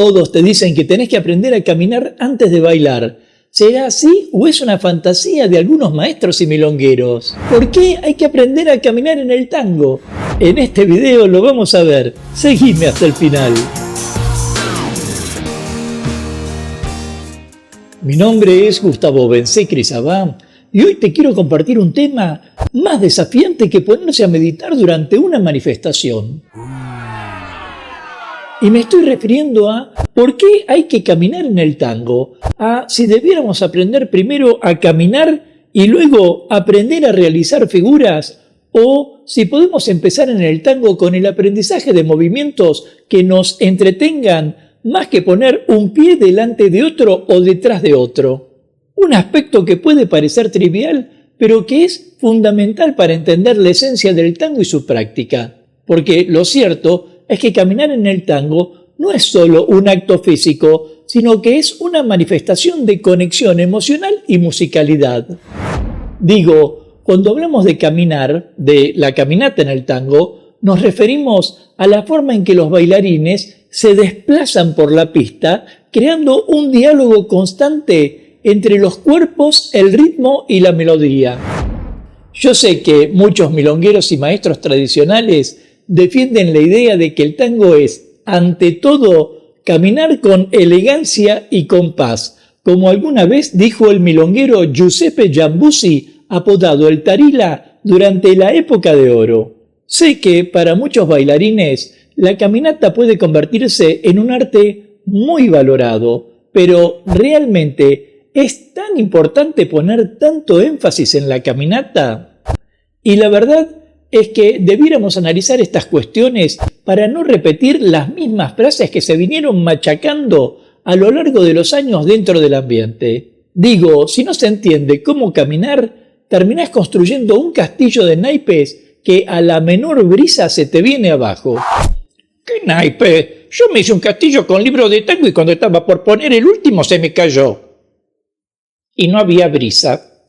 Todos te dicen que tenés que aprender a caminar antes de bailar. ¿Será así o es una fantasía de algunos maestros y milongueros? ¿Por qué hay que aprender a caminar en el tango? En este video lo vamos a ver. Seguime hasta el final. Mi nombre es Gustavo Bencé-Crisabá y hoy te quiero compartir un tema más desafiante que ponerse a meditar durante una manifestación. Y me estoy refiriendo a ¿por qué hay que caminar en el tango? A si debiéramos aprender primero a caminar y luego aprender a realizar figuras, o si podemos empezar en el tango con el aprendizaje de movimientos que nos entretengan más que poner un pie delante de otro o detrás de otro. Un aspecto que puede parecer trivial, pero que es fundamental para entender la esencia del tango y su práctica. Porque lo cierto es que caminar en el tango no es solo un acto físico, sino que es una manifestación de conexión emocional y musicalidad. Digo, cuando hablamos de caminar, de la caminata en el tango, nos referimos a la forma en que los bailarines se desplazan por la pista, creando un diálogo constante entre los cuerpos, el ritmo y la melodía. Yo sé que muchos milongueros y maestros tradicionales defienden la idea de que el tango es, ante todo, caminar con elegancia y compás, como alguna vez dijo el milonguero Giuseppe Giambussi, apodado el Tarila, durante la época de oro. Sé que para muchos bailarines la caminata puede convertirse en un arte muy valorado, pero ¿realmente es tan importante poner tanto énfasis en la caminata? Y la verdad es que debiéramos analizar estas cuestiones para no repetir las mismas frases que se vinieron machacando a lo largo de los años dentro del ambiente. Digo, si no se entiende cómo caminar, terminás construyendo un castillo de naipes que a la menor brisa se te viene abajo. ¿Qué naipe? Yo me hice un castillo con libro de tango y cuando estaba por poner el último se me cayó. Y no había brisa.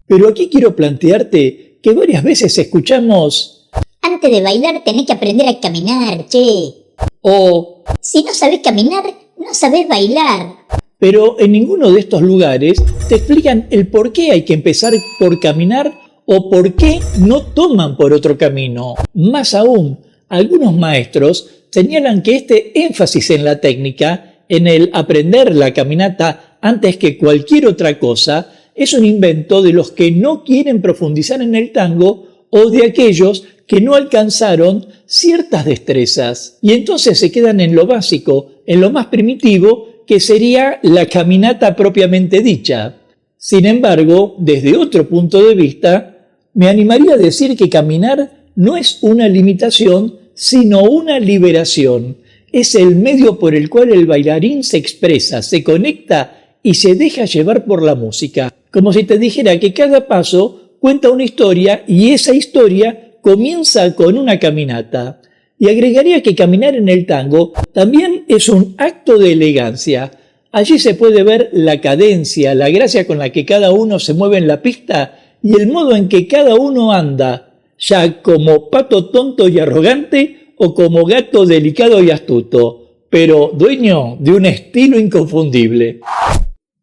Pero aquí quiero plantearte que varias veces escuchamos: antes de bailar tenés que aprender a caminar, che. O si no sabés caminar, no sabés bailar. Pero en ninguno de estos lugares te explican el por qué hay que empezar por caminar o por qué no toman por otro camino. Más aún, algunos maestros señalan que este énfasis en la técnica, en el aprender la caminata antes que cualquier otra cosa, es un invento de los que no quieren profundizar en el tango o de aquellos que no alcanzaron ciertas destrezas. Y entonces se quedan en lo básico, en lo más primitivo, que sería la caminata propiamente dicha. Sin embargo, desde otro punto de vista, me animaría a decir que caminar no es una limitación, sino una liberación. Es el medio por el cual el bailarín se expresa, se conecta y se deja llevar por la música. Como si te dijera que cada paso cuenta una historia y esa historia comienza con una caminata. Y agregaría que caminar en el tango también es un acto de elegancia. Allí se puede ver la cadencia, la gracia con la que cada uno se mueve en la pista y el modo en que cada uno anda, ya como pato tonto y arrogante o como gato delicado y astuto, pero dueño de un estilo inconfundible.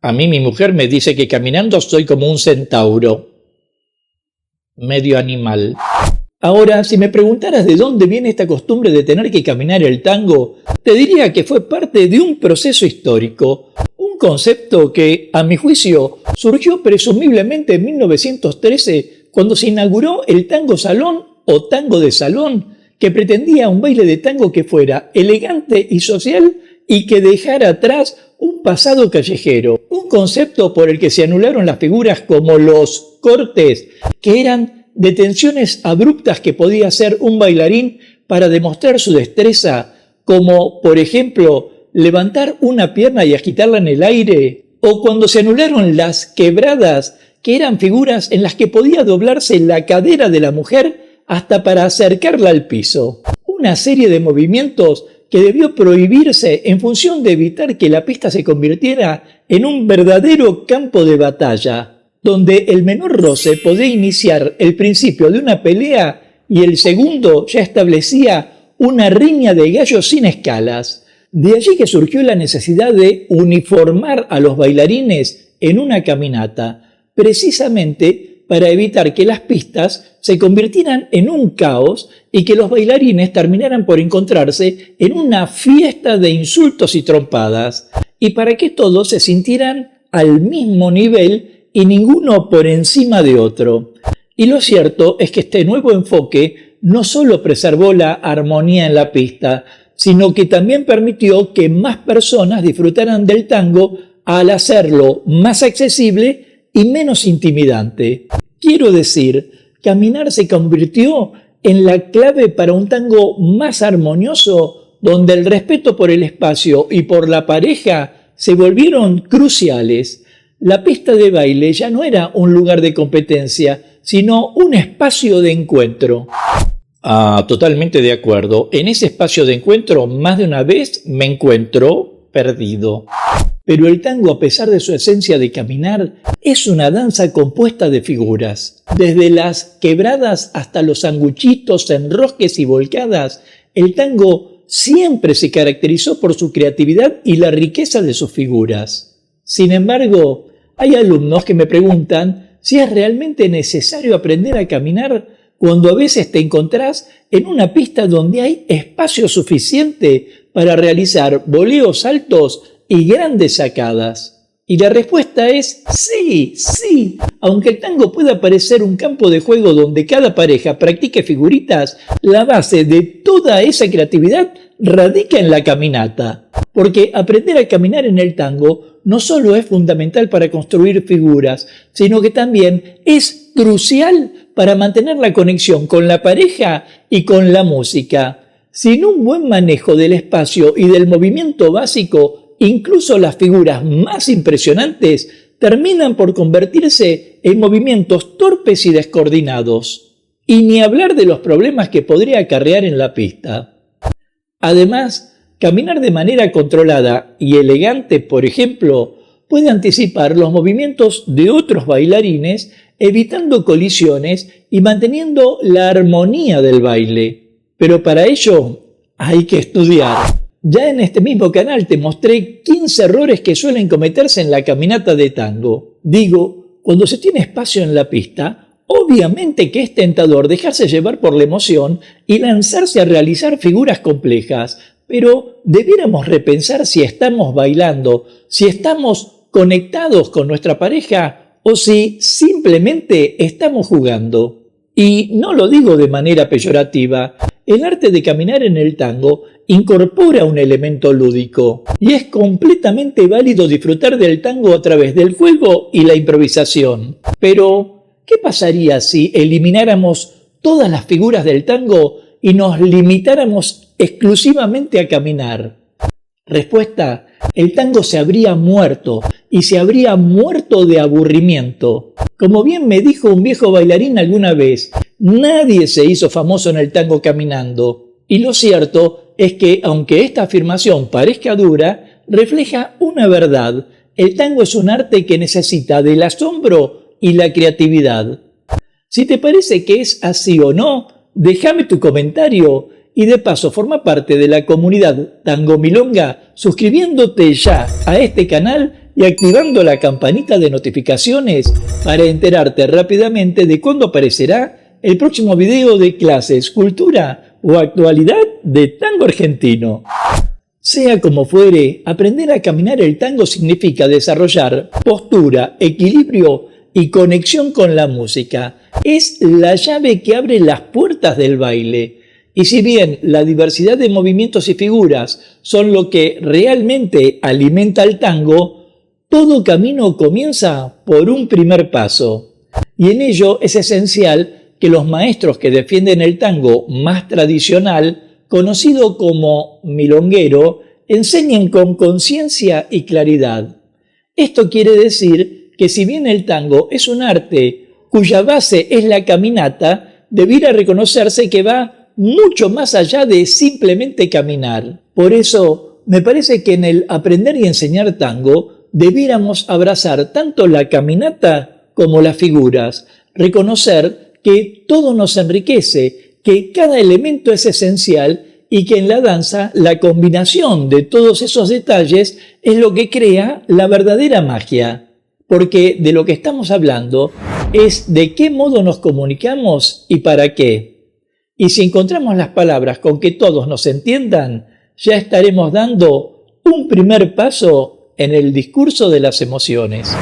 A mí mi mujer me dice que caminando soy como un centauro, medio animal. Ahora, si me preguntaras de dónde viene esta costumbre de tener que caminar el tango, te diría que fue parte de un proceso histórico, un concepto que, a mi juicio, surgió presumiblemente en 1913, cuando se inauguró el tango salón o tango de salón, que pretendía un baile de tango que fuera elegante y social y que dejara atrás un pasado callejero, un concepto por el que se anularon las figuras como los cortes, que eran detenciones abruptas que podía hacer un bailarín para demostrar su destreza, como, por ejemplo, levantar una pierna y agitarla en el aire, o cuando se anularon las quebradas, que eran figuras en las que podía doblarse la cadera de la mujer hasta para acercarla al piso. Una serie de movimientos que debió prohibirse en función de evitar que la pista se convirtiera en un verdadero campo de batalla, donde el menor roce podía iniciar el principio de una pelea y el segundo ya establecía una riña de gallos sin escalas. De allí que surgió la necesidad de uniformar a los bailarines en una caminata, precisamente para evitar que las pistas se convirtieran en un caos y que los bailarines terminaran por encontrarse en una fiesta de insultos y trompadas, y para que todos se sintieran al mismo nivel y ninguno por encima de otro. Y lo cierto es que este nuevo enfoque no solo preservó la armonía en la pista, sino que también permitió que más personas disfrutaran del tango al hacerlo más accesible y menos intimidante. Quiero decir, caminar se convirtió en la clave para un tango más armonioso, donde el respeto por el espacio y por la pareja se volvieron cruciales. La pista de baile ya no era un lugar de competencia, sino un espacio de encuentro. Totalmente de acuerdo. En ese espacio de encuentro, más de una vez me encuentro perdido. Pero el tango, a pesar de su esencia de caminar, es una danza compuesta de figuras. Desde las quebradas hasta los sanguchitos, enrosques y volcadas, el tango siempre se caracterizó por su creatividad y la riqueza de sus figuras. Sin embargo, hay alumnos que me preguntan si es realmente necesario aprender a caminar cuando a veces te encontrás en una pista donde hay espacio suficiente para realizar voleos altos y grandes sacadas. Y la respuesta es sí, sí. Aunque el tango pueda parecer un campo de juego donde cada pareja practique figuritas, la base de toda esa creatividad radica en la caminata. Porque aprender a caminar en el tango no solo es fundamental para construir figuras, sino que también es crucial para mantener la conexión con la pareja y con la música. Sin un buen manejo del espacio y del movimiento básico, incluso las figuras más impresionantes terminan por convertirse en movimientos torpes y descoordinados. Y ni hablar de los problemas que podría acarrear en la pista. Además, caminar de manera controlada y elegante, por ejemplo, puede anticipar los movimientos de otros bailarines, evitando colisiones y manteniendo la armonía del baile. Pero para ello hay que estudiar. Ya en este mismo canal te mostré 15 errores que suelen cometerse en la caminata de tango. Digo, cuando se tiene espacio en la pista, obviamente que es tentador dejarse llevar por la emoción y lanzarse a realizar figuras complejas, pero debiéramos repensar si estamos bailando, si estamos conectados con nuestra pareja o si simplemente estamos jugando. Y no lo digo de manera peyorativa. El arte de caminar en el tango incorpora un elemento lúdico y es completamente válido disfrutar del tango a través del juego y la improvisación. Pero, ¿qué pasaría si elimináramos todas las figuras del tango y nos limitáramos exclusivamente a caminar? Respuesta: el tango se habría muerto y se habría muerto de aburrimiento. Como bien me dijo un viejo bailarín alguna vez, nadie se hizo famoso en el tango caminando. Y lo cierto es que, aunque esta afirmación parezca dura, refleja una verdad. El tango es un arte que necesita del asombro y la creatividad. Si te parece que es así o no, déjame tu comentario y de paso forma parte de la comunidad Tango Milonga suscribiéndote ya a este canal y activando la campanita de notificaciones para enterarte rápidamente de cuándo aparecerá el próximo video de clases, cultura o actualidad de tango argentino. Sea como fuere, aprender a caminar el tango significa desarrollar postura, equilibrio y conexión con la música. Es la llave que abre las puertas del baile. Y si bien la diversidad de movimientos y figuras son lo que realmente alimenta el tango, todo camino comienza por un primer paso. Y en ello es esencial que los maestros que defienden el tango más tradicional, conocido como milonguero, enseñen con conciencia y claridad. Esto quiere decir que si bien el tango es un arte cuya base es la caminata, debiera reconocerse que va mucho más allá de simplemente caminar. Por eso, me parece que en el aprender y enseñar tango, debiéramos abrazar tanto la caminata como las figuras, reconocer que todo nos enriquece, que cada elemento es esencial y que en la danza la combinación de todos esos detalles es lo que crea la verdadera magia, porque de lo que estamos hablando es de qué modo nos comunicamos y para qué. Y si encontramos las palabras con que todos nos entiendan, ya estaremos dando un primer paso en el discurso de las emociones.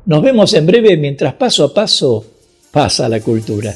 Nos vemos en breve mientras paso a paso pasa la cultura.